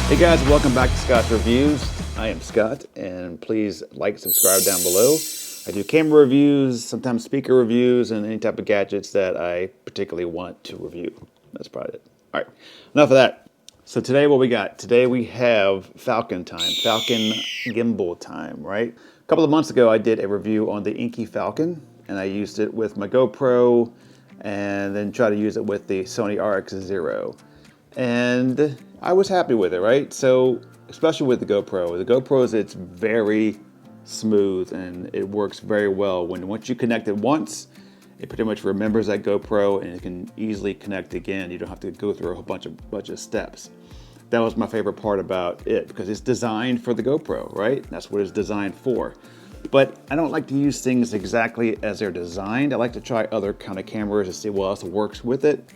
Hey guys, welcome back to Scott's Reviews. I am Scott, and please like, subscribe down below. I do camera reviews, sometimes speaker reviews, and any type of gadgets that I particularly want to review. That's probably it. All right, enough of that. So today what we got? Today we have Falcon time, Falcon gimbal time, right? A couple of months ago I did a review on the Inkee Falcon, and I used it with my GoPro, and then tried to use it with the Sony RX0. And I was happy with it, right? So, especially with the GoPro. The GoPros, it's very smooth and it works very well. Once you connect it once, it pretty much remembers that GoPro and it can easily connect again. You don't have to go through a whole bunch of steps. That was my favorite part about it because it's designed for the GoPro, right? That's what it's designed for. But I don't like to use things exactly as they're designed. I like to try other kind of cameras to see what else works with it.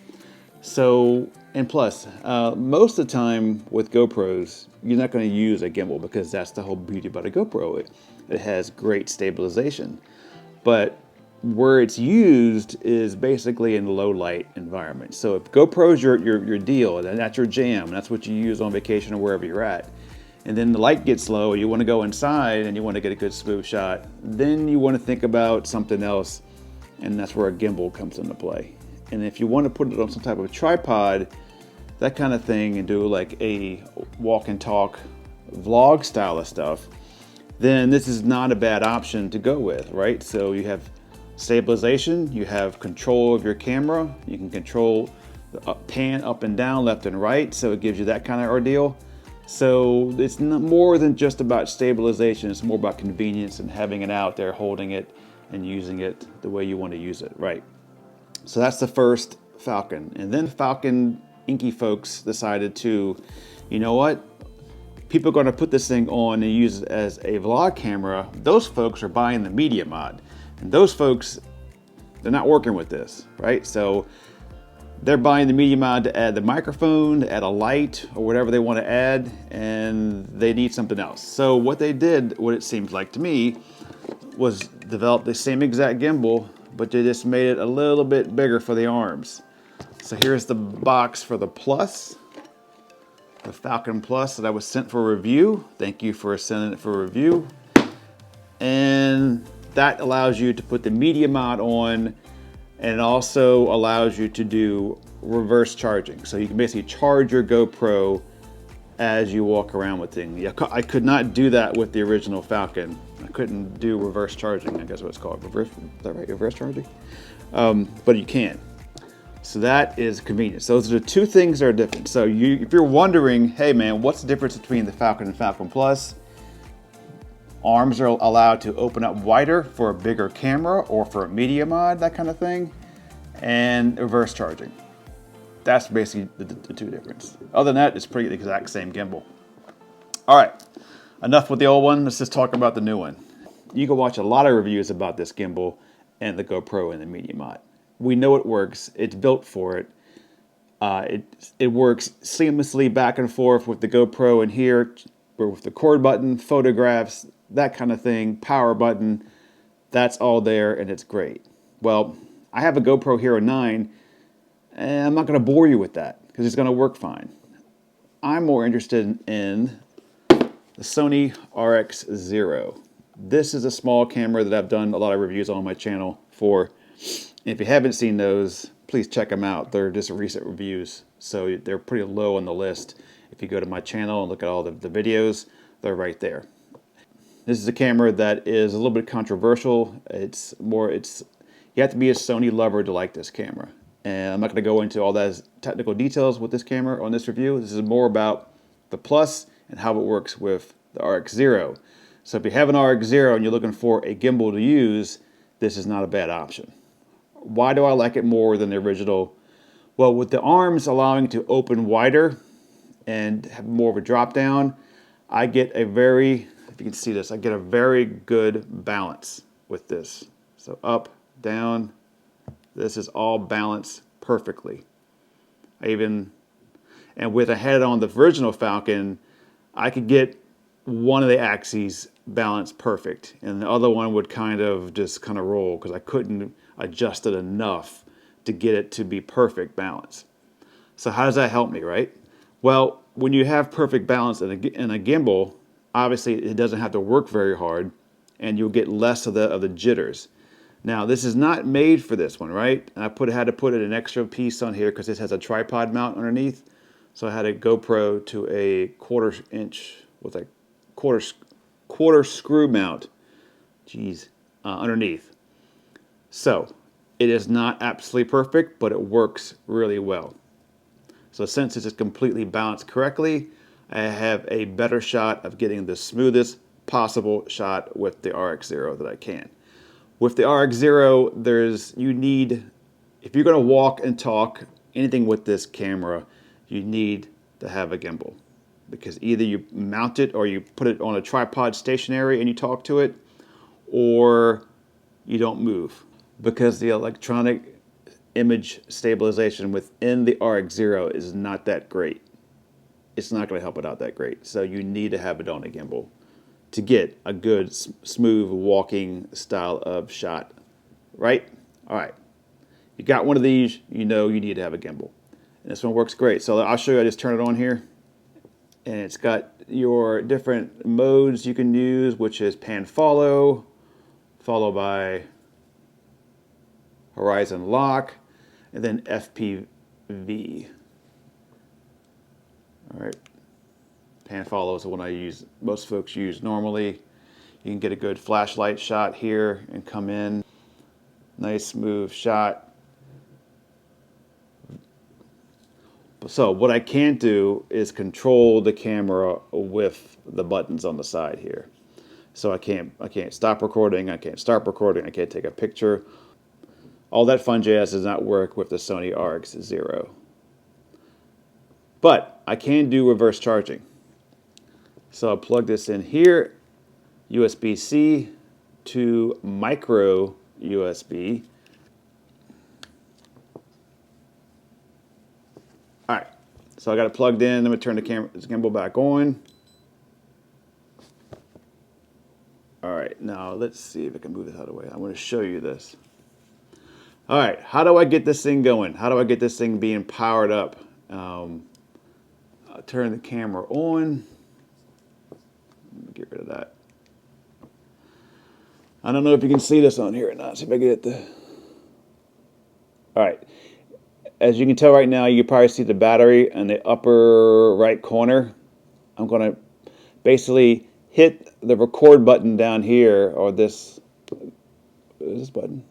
So, and plus, most of the time with GoPros, you're not going to use a gimbal because that's the whole beauty about a GoPro. It has great stabilization. But where it's used is basically in low light environments. So if GoPro's your deal, and that's your jam, and that's what you use on vacation or wherever you're at, and then the light gets low, you want to go inside and you want to get a good smooth shot, then you want to think about something else, and that's where a gimbal comes into play. And if you want to put it on some type of tripod, that kind of thing, and do like a walk and talk vlog style of stuff, then this is not a bad option to go with, right? So you have stabilization, you have control of your camera, you can control the pan up and down, left and right, so it gives you that kind of ordeal. So it's not more than just about stabilization, it's more about convenience and having it out there, holding it and using it the way you want to use it, right? So that's the first Falcon. And then Falcon Inkee folks decided to, you know what? People are going to put this thing on and use it as a vlog camera. Those folks are buying the media mod. And those folks, they're not working with this, right? So they're buying the media mod to add the microphone, to add a light, or whatever they want to add, and they need something else. So what they did, what it seems like to me, was develop the same exact gimbal, but they just made it a little bit bigger for the arms. So here's the box for the Plus, the Falcon Plus that I was sent for review. Thank you for sending it for review. And that allows you to put the media mod on, and it also allows you to do reverse charging. So you can basically charge your GoPro as you walk around with things. I could not do that with the original Falcon. I couldn't do reverse charging, I guess what it's called. Reverse, is that right? Reverse charging? But you can. So that is convenient. So those are the two things that are different. So if you're wondering, hey man, what's the difference between the Falcon and Falcon Plus? Arms are allowed to open up wider for a bigger camera or for a media mod, that kind of thing. And reverse charging. That's basically the two differences. Other than that, it's pretty the exact same gimbal. All right, enough with the old one. Let's just talk about the new one. You can watch a lot of reviews about this gimbal and the GoPro and the media mod. We know it works. It's built for it. It works seamlessly back and forth with the GoPro in here, or with the record button, photographs, that kind of thing, power button. That's all there, and it's great. Well, I have a GoPro Hero 9, and I'm not going to bore you with that because it's going to work fine. I'm more interested in the Sony RX0. This is a small camera that I've done a lot of reviews on my channel for. If you haven't seen those, please check them out. They're just recent reviews, so they're pretty low on the list. If you go to my channel and look at all the videos, they're right there. This is a camera that is a little bit controversial. You have to be a Sony lover to like this camera. And I'm not going to go into all those technical details with this camera on this review. This is more about the Plus and how it works with the RX0. So if you have an RX0 and you're looking for a gimbal to use, this is not a bad option. Why do I like it more than the original? Well, with the arms allowing to open wider and have more of a drop down, I get a very, if you can see this, I get a very good balance with this. So up, down, this is all balanced perfectly. And with a head on the original Falcon, I could get one of the axes balanced perfect, and the other one would kind of roll because I couldn't adjust it enough to get it to be perfect balance. So how does that help me, right? Well, when you have perfect balance in a gimbal, obviously it doesn't have to work very hard, and you'll get less of the jitters. Now, this is not made for this one, right? And had to put an extra piece on here because this has a tripod mount underneath. So I had a GoPro to a 1/4 inch with a quarter screw mount, underneath. So it is not absolutely perfect, but it works really well. So since this is completely balanced correctly, I have a better shot of getting the smoothest possible shot with the RX0 that I can. With the RX0, if you're going to walk and talk anything with this camera, you need to have a gimbal, because either you mount it or you put it on a tripod stationary and you talk to it, or you don't move, because the electronic image stabilization within the RX0 is not that great. It's not going to help it out that great. So you need to have it on a gimbal to get a good, smooth walking style of shot, right? All right. You got one of these, you know you need to have a gimbal. And this one works great. So I'll show you, I just turn it on here. And it's got your different modes you can use, which is pan follow, followed by horizon lock, and then FPV. All right. Pan follow is the one most folks use normally. You can get a good flashlight shot here and come in. Nice smooth shot. So what I can't do is control the camera with the buttons on the side here. So I can't stop recording, I can't start recording, I can't take a picture. All that fun jazz does not work with the Sony RX0. But I can do reverse charging. So I'll plug this in here, USB-C to micro USB. All right, so I got it plugged in. I'm gonna turn the gimbal back on. All right, now let's see if I can move this out of the way. I want to show you this. All right, how do I get this thing going? How do I get this thing being powered up? I'll turn the camera on. Get rid of that. I don't know if you can see this on here or not. See if I get the. All right. As you can tell right now, you can probably see the battery in the upper right corner. I'm going to basically hit the record button down here, or this button.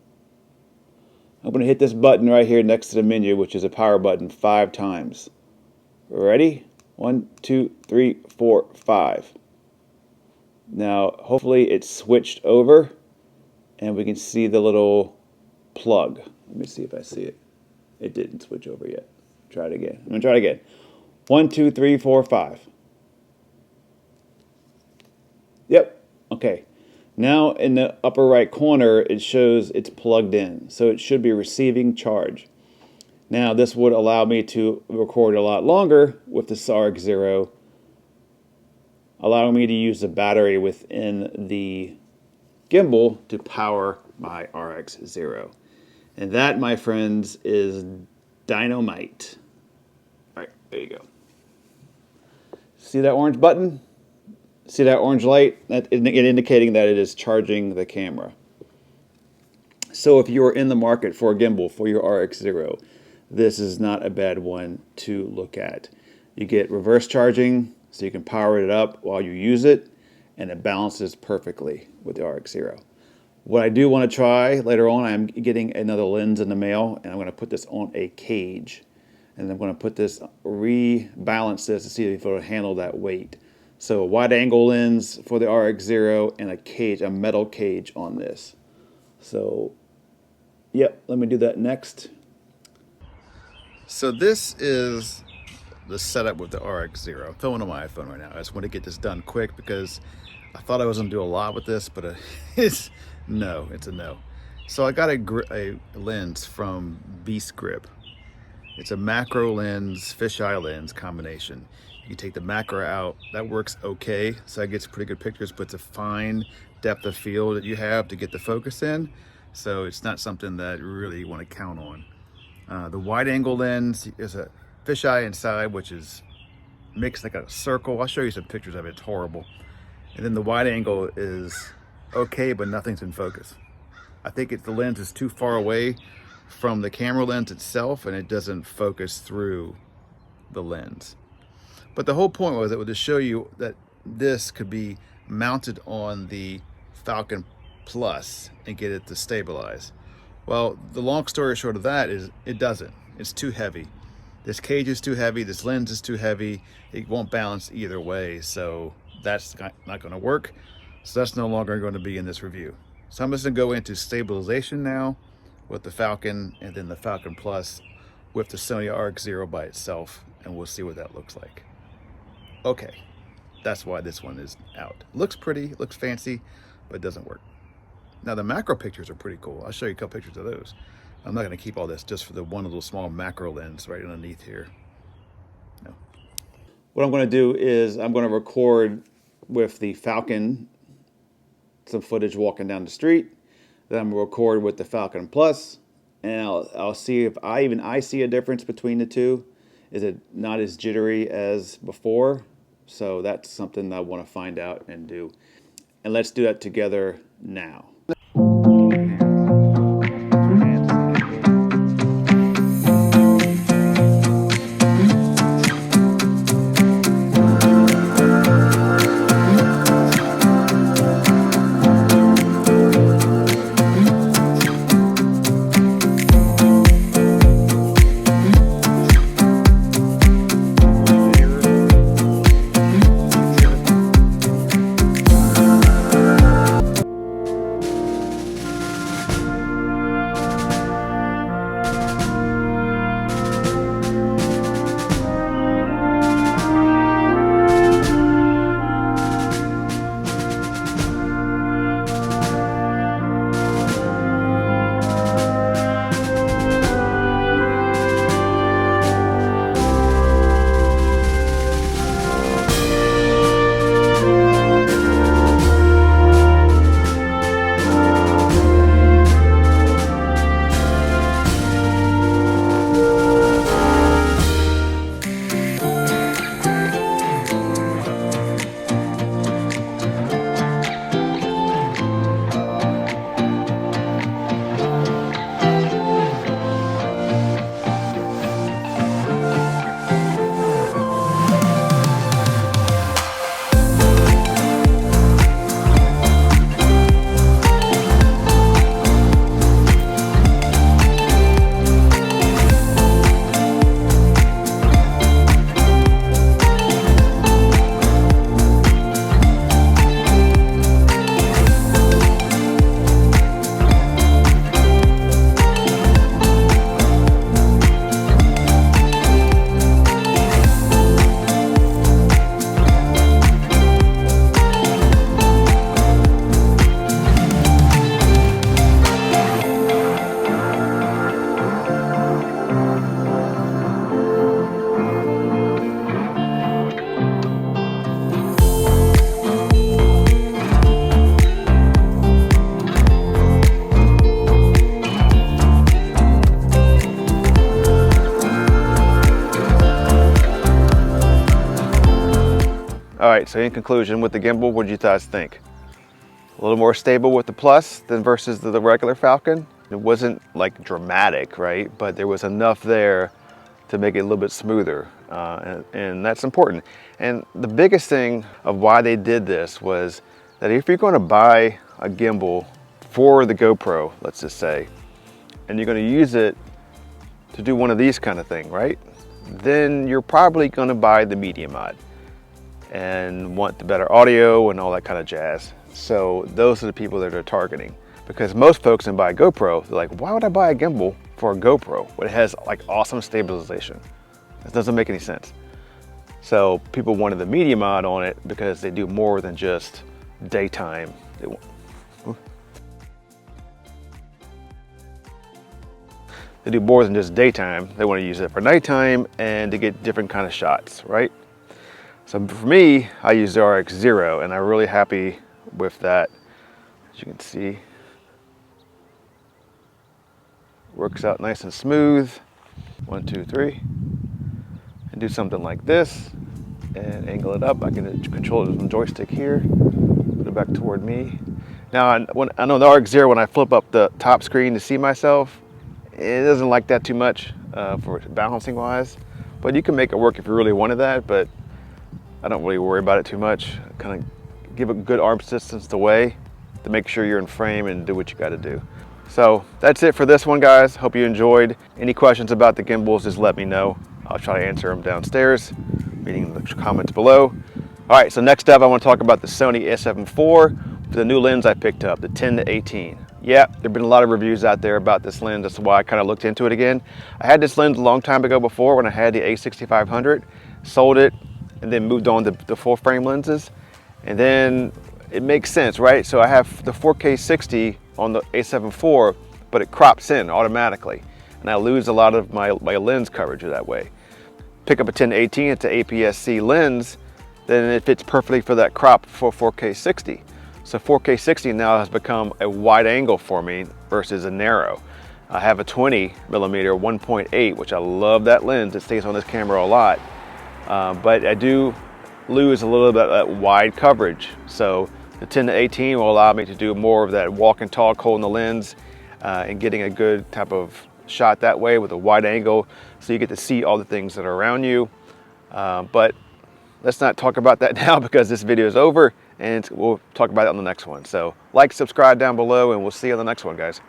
I'm going to hit this button right here next to the menu, which is a power button, 5 times. Ready? 1, 2, 3, 4, 5. Now, hopefully it's switched over and we can see the little plug. Let me see if I see it. It didn't switch over yet. Try it again. I'm going to try it again. 1, 2, 3, 4, 5. Yep. Okay. Now in the upper right corner, it shows it's plugged in. So it should be receiving charge. Now this would allow me to record a lot longer with the RX0, allowing me to use the battery within the gimbal to power my RX0. And that, my friends, is dynamite. All right, there you go. See that orange button? See that orange light? That indicating that it is charging the camera. So if you're in the market for a gimbal for your RX0, this is not a bad one to look at. You get reverse charging, so you can power it up while you use it, and it balances perfectly with the RX0. What I do want to try later on, I'm getting another lens in the mail, and I'm going to put this on a cage. And I'm going to rebalance this to see if it'll handle that weight. So a wide angle lens for the RX0 and a cage, a metal cage on this. So, yep, let me do that next. So this is the setup with the RX0. I'm filming on my iPhone right now. I just want to get this done quick because I thought I was going to do a lot with this, but it's a no. So I got a lens from Beast Grip. It's a macro lens, fisheye lens combination. You take the macro out, that works okay, so that gets pretty good pictures, but it's a fine depth of field that you have to get the focus in, so it's not something that really you want to count on. The wide angle lens is a fisheye inside, which is makes like a circle. I'll show you some pictures of it. It's horrible. And then the wide angle is okay, but nothing's in focus. I think the lens is too far away from the camera lens itself, and it doesn't focus through the lens. But the whole point was it would just show you that this could be mounted on the Falcon Plus and get it to stabilize. Well, the long story short of that is it doesn't. It's too heavy. This cage is too heavy, this lens is too heavy, it won't balance either way, so that's not going to work. So that's no longer going to be in this review. So I'm just going to go into stabilization now with the Falcon, and then the Falcon Plus with the Sony RX0 by itself, and we'll see what that looks like. Okay, that's why this one is out. Looks pretty, looks fancy, but it doesn't work. Now the macro pictures are pretty cool. I'll show you a couple pictures of those. I'm not going to keep all this just for the one little small macro lens right underneath here. No. What I'm going to do is I'm going to record with the Falcon some footage walking down the street. Then I'm going to record with the Falcon Plus, and I'll see if I see a difference between the two. Is it not as jittery as before? So that's something I want to find out and do. And let's do that together now. All right, so in conclusion, with the gimbal, what did you guys think? A little more stable with the Plus than versus the regular Falcon. It wasn't like dramatic, right? But there was enough there to make it a little bit smoother, and that's important. And the biggest thing of why they did this was that if you're going to buy a gimbal for the GoPro, let's just say, and you're going to use it to do one of these kind of thing, right? Then you're probably going to buy the media mod and want the better audio and all that kind of jazz. So those are the people that they're targeting, because most folks that buy a GoPro, they're like, why would I buy a gimbal for a GoPro when it has like awesome stabilization? It doesn't make any sense. So people wanted the media mod on it because they do more than just daytime. They do more than just daytime. They want to use it for nighttime and to get different kind of shots, right? So for me, I use the RX0, and I'm really happy with that. As you can see, works out nice and smooth. 1, 2, 3, and do something like this. and angle it up. I can control it with a joystick here, put it back toward me. Now, I know the RX0, when I flip up the top screen to see myself, it doesn't like that too much for balancing wise, but you can make it work if you really wanted that, but I don't really worry about it too much. Kind of give a good arm distance away to make sure you're in frame and do what you got to do. So that's it for this one, guys. Hope you enjoyed. Any questions about the gimbals, just let me know. I'll try to answer them downstairs, meaning in the comments below. All right, so next up, I want to talk about the Sony a7 IV, the new lens I picked up, the 10-18. Yeah, there've been a lot of reviews out there about this lens. That's why I kind of looked into it again. I had this lens a long time ago before when I had the a6500, sold it, and then moved on to the full frame lenses. And then it makes sense, right? So I have the 4K 60 on the a7 IV, but it crops in automatically. And I lose a lot of my lens coverage that way. Pick up a 10-18, it's an APS-C lens, then it fits perfectly for that crop for 4K 60. So 4K 60 now has become a wide angle for me versus a narrow. I have a 20mm 1.8, which I love that lens. It stays on this camera a lot. But I do lose a little bit of that wide coverage. So the 10-18 will allow me to do more of that walk and talk, holding the lens and getting a good type of shot that way with a wide angle, so you get to see all the things that are around you. But let's not talk about that now because this video is over, and we'll talk about it on the next one. So like, subscribe down below, and we'll see you on the next one, guys.